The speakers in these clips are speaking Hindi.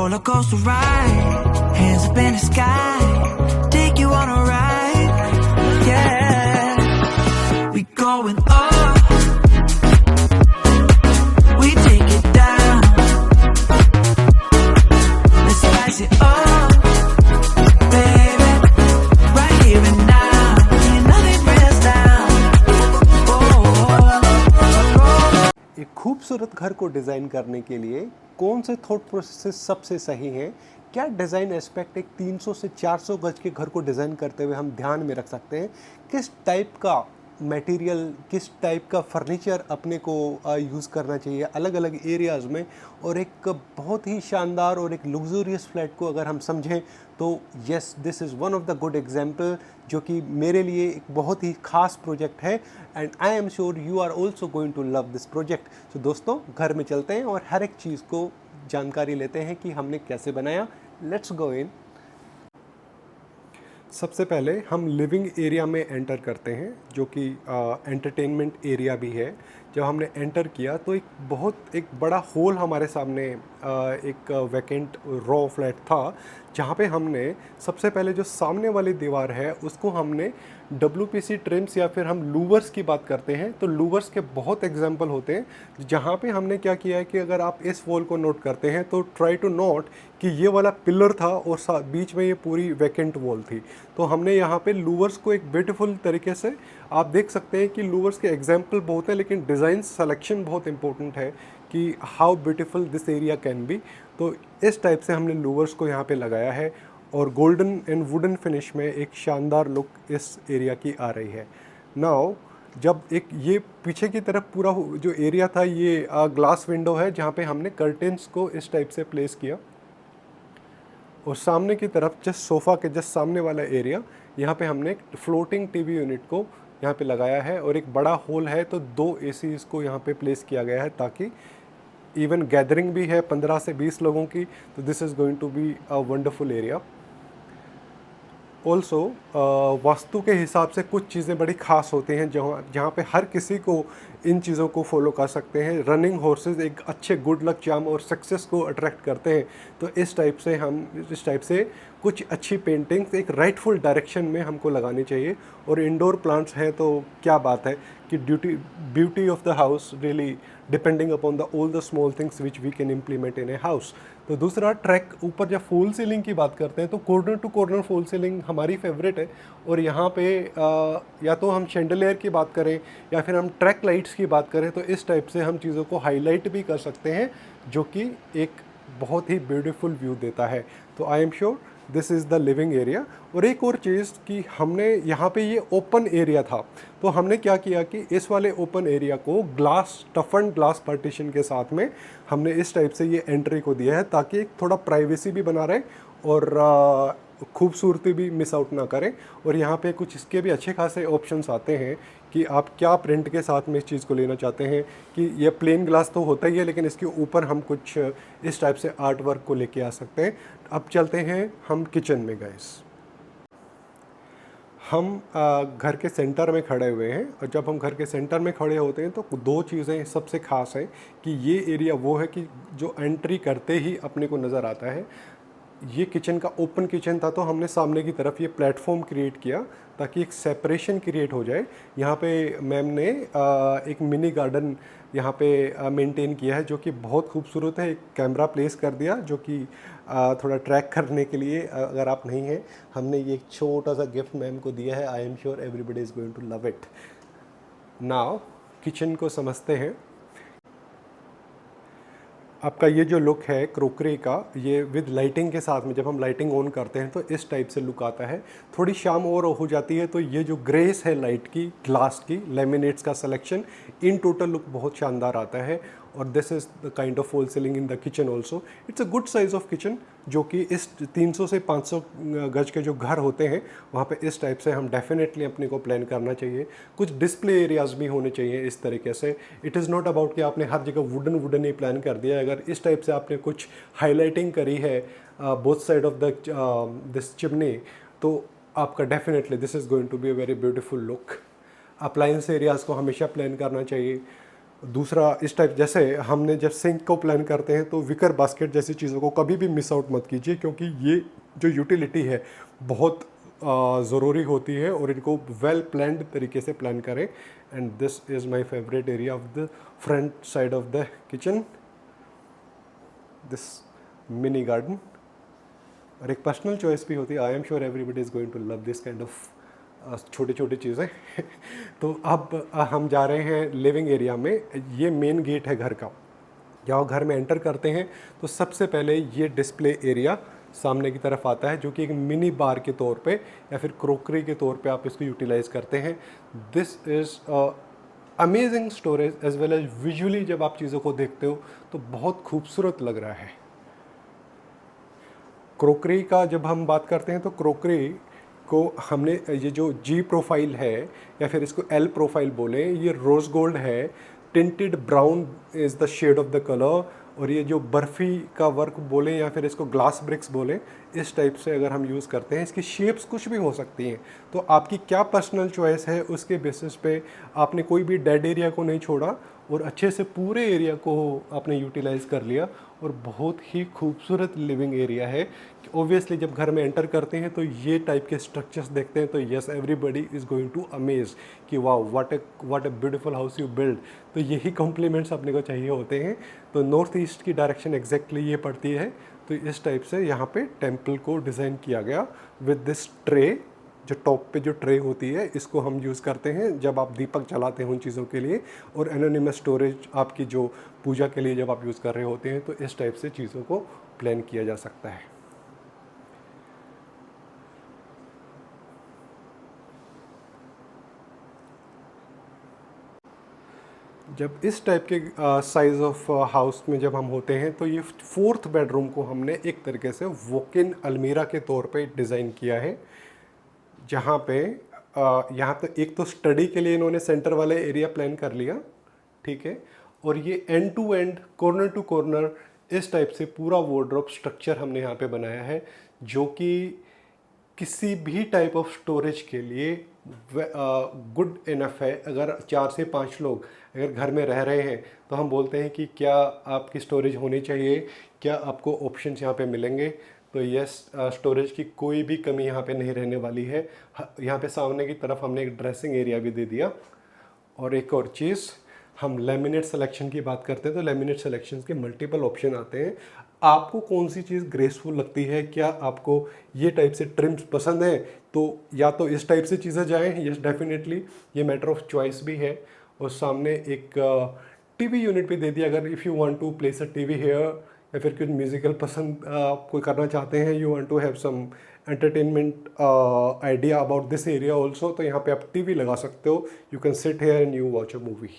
roller coaster ride, hands up in the sky, take you on a ride, yeah. We going up, we take it down, let's spice it up, baby, right here and now, ain't nothing brings down. एक खूबसूरत घर को डिज़ाइन करने के लिए कौन से थॉट प्रोसेस सबसे सही हैं? क्या डिज़ाइन एस्पेक्ट एक 300 से 400 गज के घर को डिज़ाइन करते हुए हम ध्यान में रख सकते हैं? किस टाइप का मटेरियल, किस टाइप का फर्नीचर अपने को यूज़ करना चाहिए अलग अलग एरियाज़ में? और एक बहुत ही शानदार और एक लग्जूरियस फ्लैट को अगर हम समझें तो yes, this is one of the good example जो कि मेरे लिए एक बहुत ही ख़ास प्रोजेक्ट है and I am sure you are also going to love this project. तो दोस्तों घर में चलते हैं और हर एक चीज़ को जानकारी लेते हैं कि हमने कैसे बनाया। लेट्स गो इन। सबसे पहले हम लिविंग एरिया में एंटर करते हैं जो कि एंटरटेनमेंट एरिया भी है। जब हमने एंटर किया तो एक बड़ा हॉल हमारे सामने एक वैकेंट रॉ फ्लैट था जहाँ पे हमने सबसे पहले जो सामने वाली दीवार है उसको हमने WPC ट्रिम्स या फिर हम लूवर्स की बात करते हैं तो लूवर्स के बहुत एग्जाम्पल होते हैं जहाँ पे हमने क्या किया है कि अगर आप इस वॉल को नोट करते हैं तो ट्राई टू नोट कि ये वाला पिलर था और बीच में ये पूरी वैकेंट वॉल थी। तो हमने यहाँ पे लूवर्स को एक ब्यूटीफुल तरीके से आप देख सकते हैं कि लूवर्स के एग्जाम्पल बहुत हैं लेकिन डिज़ाइन सेलेक्शन बहुत इंपॉर्टेंट है कि how beautiful this area can be. तो इस टाइप से हमने लूवर्स को यहाँ पे लगाया है और गोल्डन एंड वुडन फिनिश में एक शानदार लुक इस एरिया की आ रही है। नाउ जब एक ये पीछे की तरफ पूरा जो एरिया था ये ग्लास विंडो है जहाँ पे हमने कर्टेंस को इस टाइप से प्लेस किया और सामने की तरफ जस्ट सोफ़ा के जस्ट सामने वाला एरिया यहाँ पे हमने एक फ्लोटिंग टीवी यूनिट को यहाँ पे लगाया है और एक बड़ा हॉल है तो 2 ACs को यहाँ पे प्लेस किया गया है ताकि इवन गैदरिंग भी है 15 से 20 लोगों की तो this is going to be a wonderful area. Also वास्तु के हिसाब से कुछ चीज़ें बड़ी ख़ास होती हैं जहाँ पे हर किसी को इन चीज़ों को फॉलो कर सकते हैं। रनिंग हॉर्सेस एक अच्छे गुड लक चार्म और सक्सेस को अट्रैक्ट करते हैं तो इस टाइप से कुछ अच्छी पेंटिंग्स एक राइटफुल डायरेक्शन में हमको लगानी चाहिए। और इंडोर प्लांट्स हैं तो क्या बात है कि beauty of the house really depending upon the all the small things which we can implement in a house. तो दूसरा ट्रैक ऊपर जब फॉल सीलिंग की बात करते हैं तो corner to corner fall ceiling हमारी फेवरेट है और यहाँ पे या तो हम शैंडलियर की बात करें या फिर हम ट्रैक लाइट्स की बात करें तो इस टाइप से हम चीज़ों को हाईलाइट भी कर सकते हैं जो कि एक बहुत ही ब्यूटीफुल व्यू देता है। तो आई am sure this is the living area. और एक और चीज़ कि हमने यहाँ पे ये ओपन एरिया था तो हमने क्या किया कि इस वाले ओपन एरिया को ग्लास टफन ग्लास पार्टीशन के साथ में हमने इस टाइप से ये एंट्री को दिया है ताकि एक थोड़ा प्राइवेसी भी बना रहे और खूबसूरती भी मिस आउट ना करें। और यहाँ पे कुछ इसके भी अच्छे खासे ऑप्शंस आते हैं कि आप क्या प्रिंट के साथ में इस चीज़ को लेना चाहते हैं कि ये प्लेन ग्लास तो होता ही है लेकिन इसके ऊपर हम कुछ इस टाइप से आर्ट वर्क को लेके आ सकते हैं। अब चलते हैं हम किचन में गाइस। हम घर के सेंटर में खड़े हुए हैं और जब हम घर के सेंटर में खड़े होते हैं तो 2 चीज़ें सबसे ख़ास हैं कि ये एरिया वो है कि जो एंट्री करते ही अपने को नज़र आता है। ये किचन का ओपन किचन था तो हमने सामने की तरफ ये प्लेटफॉर्म क्रिएट किया ताकि एक सेपरेशन क्रिएट हो जाए। यहाँ पे मैम ने एक मिनी गार्डन यहाँ पे मेंटेन किया है जो कि बहुत खूबसूरत है। एक कैमरा प्लेस कर दिया जो कि थोड़ा ट्रैक करने के लिए अगर आप नहीं हैं हमने ये एक छोटा सा गिफ्ट मैम को दिया है। I am sure everybody is going to love it. Now kitchen को समझते हैं। आपका ये जो लुक है क्रोकरी का ये विद लाइटिंग के साथ में जब हम लाइटिंग ऑन करते हैं तो इस टाइप से लुक आता है। थोड़ी शाम और हो जाती है तो ये जो ग्रेस है लाइट की ग्लास की लेमिनेट्स का सिलेक्शन इन टोटल लुक बहुत शानदार आता है। और this is the kind of fall ceiling in the kitchen also. It's a good size of kitchen जो कि इस 300 से 500 गज के जो घर होते हैं वहाँ पे इस टाइप से हम डेफिनेटली अपने को प्लान करना चाहिए। कुछ डिस्प्ले एरियाज़ भी होने चाहिए इस तरीके से। इट इज़ नॉट अबाउट कि आपने हर जगह वुडन ही प्लान कर दिया। अगर इस टाइप से आपने कुछ हाईलाइटिंग करी है both side of the this chimney तो आपका definitely this is going to be a very beautiful look. Appliance areas को हमेशा प्लान करना चाहिए। दूसरा इस टाइप, जैसे हमने जब सिंक को प्लान करते हैं तो विकर बास्केट जैसी चीज़ों को कभी भी मिस आउट मत कीजिए, क्योंकि ये जो यूटिलिटी है बहुत ज़रूरी होती है और इनको वेल प्लान्ड तरीके से प्लान करें। And this is my favourite area of the front side of the kitchen, this mini garden. और एक पर्सनल चॉइस भी होती है, I am sure everybody is going to love this kind of छोटी छोटी चीज़ें। तो अब हम जा रहे हैं लिविंग एरिया में। ये मेन गेट है घर का। जब घर में एंटर करते हैं तो सबसे पहले ये डिस्प्ले एरिया सामने की तरफ आता है, जो कि एक मिनी बार के तौर पे या फिर क्रोकरी के तौर पे आप इसको यूटिलाइज करते हैं। This is amazing storage as well as visually जब आप चीज़ों को देखते हो तो बहुत खूबसूरत लग रहा है। क्रोकरी का जब हम बात करते हैं तो क्रोकरी को हमने ये जो जी प्रोफाइल है या फिर इसको एल प्रोफाइल बोले, ये रोज़ गोल्ड है, tinted brown is the shade of the colour. और ये जो बर्फ़ी का वर्क बोले या फिर इसको ग्लास ब्रिक्स बोले, इस टाइप से अगर हम यूज़ करते हैं, इसकी शेप्स कुछ भी हो सकती हैं। तो आपकी क्या पर्सनल चॉइस है उसके बेसिस पे आपने कोई भी डेड एरिया को नहीं छोड़ा और अच्छे से पूरे एरिया को आपने यूटिलाइज़ कर लिया। और बहुत ही खूबसूरत लिविंग एरिया है। ऑब्वियसली जब घर में एंटर करते हैं तो ये टाइप के स्ट्रक्चर्स देखते हैं तो yes, everybody is going to amaze कि वाह what a beautiful house you build. तो यही कॉम्प्लीमेंट्स अपने को चाहिए होते हैं। तो नॉर्थ ईस्ट की डायरेक्शन एग्जैक्टली ये पड़ती है। तो इस टाइप से यहाँ पे टेम्पल को डिज़ाइन किया गया विद दिस ट्रे। जो टॉप पे जो ट्रे होती है इसको हम यूज़ करते हैं जब आप दीपक जलाते हैं उन चीज़ों के लिए। और एनोनिमस स्टोरेज आपकी जो पूजा के लिए जब आप यूज़ कर रहे होते हैं, तो इस टाइप से चीज़ों को प्लान किया जा सकता है। जब इस टाइप के साइज़ ऑफ हाउस में जब हम होते हैं तो ये फोर्थ बेडरूम को हमने एक तरीके से वॉक इन अलमीरा के तौर पे डिज़ाइन किया है, जहाँ पे यहाँ तो एक तो स्टडी के लिए इन्होंने सेंटर वाले एरिया प्लान कर लिया, ठीक है। और ये end to end, corner to corner इस टाइप से पूरा वार्डरोब स्ट्रक्चर हमने यहाँ पे बनाया है, जो कि किसी भी टाइप ऑफ स्टोरेज के लिए गुड इनफ है। अगर 4 से 5 लोग अगर घर में रह रहे हैं तो हम बोलते हैं कि क्या आपकी स्टोरेज होनी चाहिए, क्या आपको ऑप्शंस यहाँ पे मिलेंगे। तो यस, स्टोरेज की कोई भी कमी यहाँ पे नहीं रहने वाली है। यहाँ पे सामने की तरफ हमने एक ड्रेसिंग एरिया भी दे दिया। और एक और चीज़, हम लेमिनेट सिलेक्शन की बात करते हैं तो लेमिनेट सिलेक्शन के मल्टीपल ऑप्शन आते हैं। आपको कौन सी चीज़ ग्रेसफुल लगती है, क्या आपको ये टाइप से ट्रिम्स पसंद है, तो या तो इस टाइप से चीज़ें जाएं, यस डेफिनेटली ये मैटर ऑफ चॉइस भी है। और सामने एक टीवी यूनिट भी दे दिया, अगर if you want to place a TV here, या फिर कुछ म्यूज़िकल पसंद कोई करना चाहते हैं, you want to have some entertainment idea about this area also, तो यहाँ पे आप टीवी लगा सकते हो। You can sit here and you watch a movie.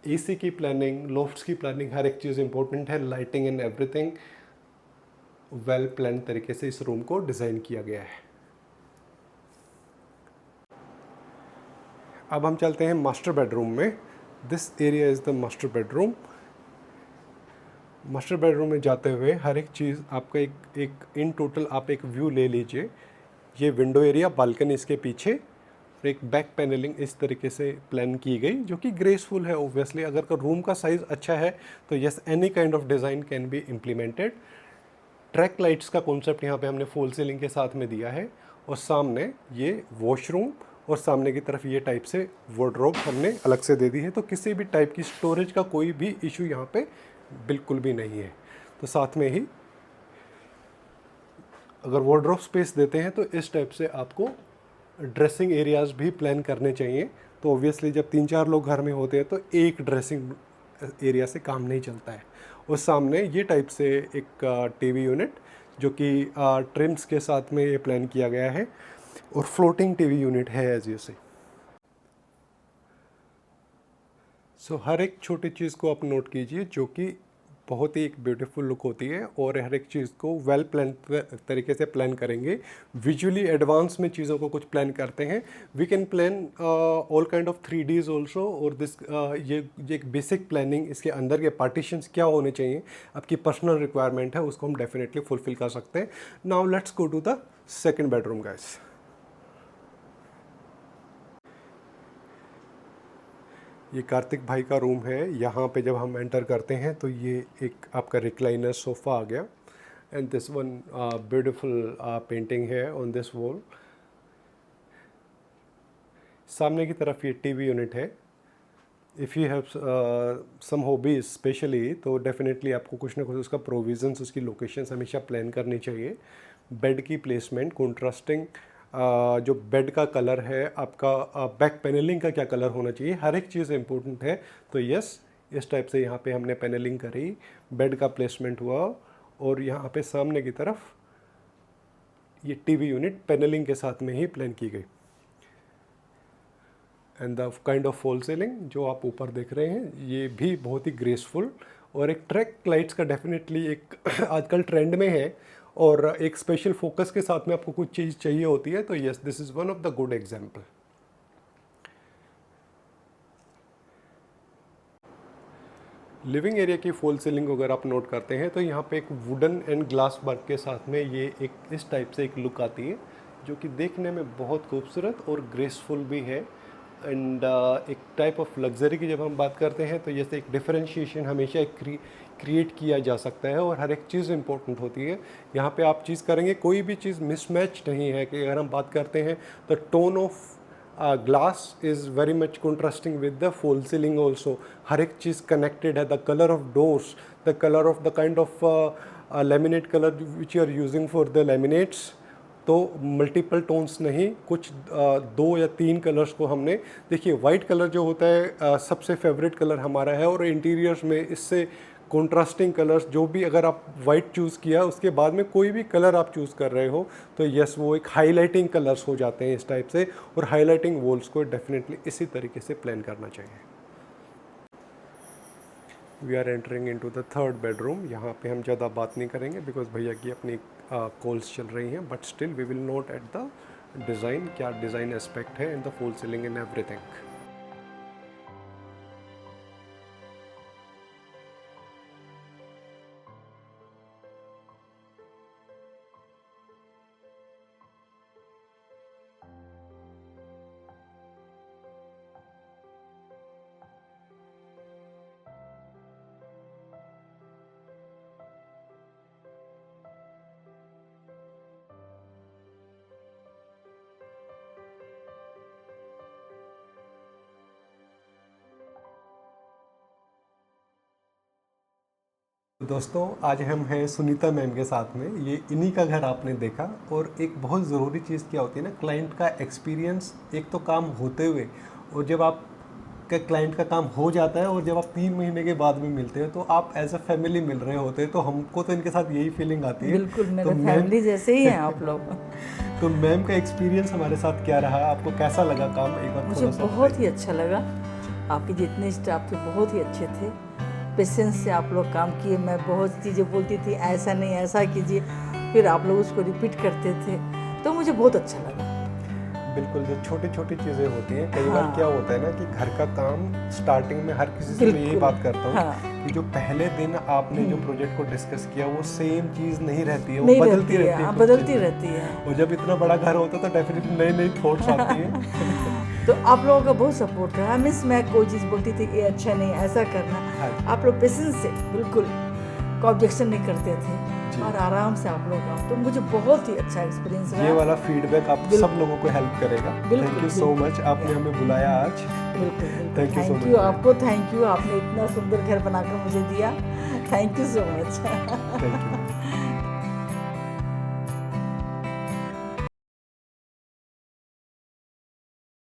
AC की प्लानिंग, लॉफ्ट्स की प्लानिंग, हर एक चीज़ इंपॉर्टेंट है। Lighting and everything well plan तरीके से इस रूम को डिज़ाइन किया गया है। अब हम चलते हैं मास्टर बेडरूम में। This area is the master bedroom. Master bedroom में जाते हुए हर एक चीज़ आपका एक इन टोटल आप एक व्यू ले लीजिए। ये विंडो एरिया, बालकनी इसके पीछे, और एक बैक पैनलिंग इस तरीके से प्लान की गई, जो कि ग्रेसफुल है। ऑब्वियसली अगर का रूम का साइज़ अच्छा है तो yes, any kind of design can be implemented. Track lights का कॉन्सेप्ट यहाँ पे हमने फॉल सीलिंग के साथ में दिया है। और सामने ये वॉशरूम और सामने की तरफ ये टाइप से वार्डरोब हमने अलग से दे दी है। तो किसी भी टाइप की स्टोरेज का कोई भी इशू यहाँ पे बिल्कुल भी नहीं है। तो साथ में ही अगर वार्डरोब स्पेस देते हैं तो इस टाइप से आपको ड्रेसिंग एरियाज़ भी प्लान करने चाहिए। तो ऑब्वियसली जब 3-4 लोग घर में होते हैं तो एक ड्रेसिंग एरिया से काम नहीं चलता है। और सामने ये टाइप से एक टीवी यूनिट, जो कि ट्रिम्स के साथ में ये प्लान किया गया है, और फ्लोटिंग टीवी यूनिट है एज यू सी। सो हर एक छोटी चीज़ को आप नोट कीजिए, जो कि बहुत ही एक ब्यूटीफुल लुक होती है। और हर एक चीज़ को वेल प्लान तरीके से प्लान करेंगे। विजुअली एडवांस में चीज़ों को कुछ प्लान करते हैं। We can plan all kind of 3Ds also. और दिस ये एक बेसिक प्लानिंग, इसके अंदर के पार्टीशंस क्या होने चाहिए, आपकी पर्सनल रिक्वायरमेंट है, उसको हम डेफिनेटली फुलफिल कर सकते हैं। Now let's go to the second bedroom guys. ये कार्तिक भाई का रूम है। यहाँ पे जब हम एंटर करते हैं तो ये एक आपका रिक्लाइनर सोफ़ा आ गया and this one beautiful painting है ऑन दिस वॉल। सामने की तरफ ये टीवी यूनिट है। If you have some hobbies specially तो डेफिनेटली आपको कुछ ना कुछ उसका प्रोविजंस, उसकी लोकेशंस हमेशा प्लान करनी चाहिए। बेड की प्लेसमेंट, कंट्रास्टिंग जो बेड का कलर है, आपका बैक पैनलिंग का क्या कलर होना चाहिए, हर एक चीज़ इम्पोर्टेंट है। तो यस, इस टाइप से यहाँ पे हमने पैनलिंग करी, बेड का प्लेसमेंट हुआ और यहाँ पे सामने की तरफ ये टीवी यूनिट पैनलिंग के साथ में ही प्लान की गई। And the kind of fall ceiling जो आप ऊपर देख रहे हैं ये भी बहुत ही ग्रेसफुल और एक ट्रैक लाइट्स का डेफिनेटली एक आजकल ट्रेंड में है और एक स्पेशल फोकस के साथ में आपको कुछ चीज़ चाहिए होती है। तो yes, this is one of the good example. Living area की फॉल सीलिंग अगर आप नोट करते हैं तो यहाँ पे एक वुडन एंड ग्लास वर्क के साथ में ये एक इस टाइप से एक लुक आती है जो कि देखने में बहुत खूबसूरत और ग्रेसफुल भी है। एंड एक टाइप ऑफ लग्जरी की जब हम बात करते हैं तो जैसे एक डिफरेंशिएशन हमेशा एक क्रिएट किया जा सकता है और हर एक चीज़ इंपॉर्टेंट होती है। यहाँ पे आप चीज़ करेंगे, कोई भी चीज़ मिसमैच नहीं है कि अगर हम बात करते हैं तो tone of glass is very much contrasting with the fall ceiling also. हर एक चीज़ कनेक्टेड है। The colour of doors, the colour of the kind of laminate colour which you are using for the laminates, तो मल्टीपल टोन्स नहीं, कुछ 2 या 3 कलर्स को हमने, देखिए वाइट कलर जो होता है सबसे फेवरेट कलर हमारा है और इंटीरियर्स में इससे कॉन्ट्रास्टिंग कलर्स जो भी, अगर आप वाइट चूज़ किया उसके बाद में कोई भी कलर आप चूज़ कर रहे हो तो यस वो एक हाईलाइटिंग कलर्स हो जाते हैं इस टाइप से। और हाईलाइटिंग वॉल्स को डेफिनेटली इसी तरीके से प्लान करना चाहिए। We are entering into the third bedroom. यहाँ पे हम ज़्यादा बात नहीं करेंगे बिकॉज भैया की अपनी कॉल्स चल रही हैं, but still we will note at the design, क्या डिज़ाइन एस्पेक्ट है in the fall ceiling and everything. दोस्तों आज हम हैं सुनीता मैम के साथ में। ये इन्हीं का घर आपने देखा और एक बहुत ज़रूरी चीज़ क्या होती है ना, क्लाइंट का एक्सपीरियंस। एक तो काम होते हुए और जब आप का क्लाइंट का काम हो जाता है और जब आप 3 महीने के बाद में मिलते हैं तो आप एज अ फैमिली मिल रहे होते हैं। तो हमको तो इनके साथ यही फीलिंग आती है। बिल्कुल मेरे तो फैमिली जैसे ही हैं आप लोग। तो मैम का एक्सपीरियंस हमारे साथ क्या रहा, आपको कैसा लगा काम, एक बार मुझे थोड़ा सा बहुत ही अच्छा लगा। आपके जितने स्टाफ थे बहुत ही अच्छे थे, पेशेंस से आप लोग काम किए। मैं बहुत चीज़ें बोलती थी ऐसा नहीं ऐसा कीजिए, फिर आप लोग उसको रिपीट करते थे, तो मुझे बहुत अच्छा लगा। बिल्कुल, जो छोटी छोटी चीज़ें होती हैं कई बार हाँ। क्या होता है ना कि घर का काम स्टार्टिंग में हर किसी से मैं यही बिल्कुल। बात करता हूँ हाँ। कि जो पहले दिन आपने जो प्रोजेक्ट को डिस्कस किया वो सेम चीज़ नहीं रहती है, वो नहीं बदलती रहती है, रहती है, हाँ, कुछ बदलती चीज़ें। रहती है। और जब इतना बड़ा घर होता है तो डेफिनेटली नई नई थॉट्स आती हैं। तो आप लोगों का बहुत सपोर्ट रहा। मीन्स मैं कोई चीज़ बोलती थी ये अच्छा नहीं ऐसा करना, हाँ। आप लोग पेशेंस से बिल्कुल कोई ऑब्जेक्शन नहीं करते थे जी। और आराम से आप लोग काम, तो मुझे बहुत ही अच्छा एक्सपीरियंस रहा। ये वाला फीडबैक आप बिल्कुल। सब लोगों को हेल्प करेगा। बिल्कुल, थैंक यू सो बिल्कुल। मच, आपने हमें बुलाया आज। बिल्कुल Thank you so thank much. You आपको, थैंक यू, आपने इतना सुंदर घर बनाकर मुझे दिया। Thank you so much. Thank you.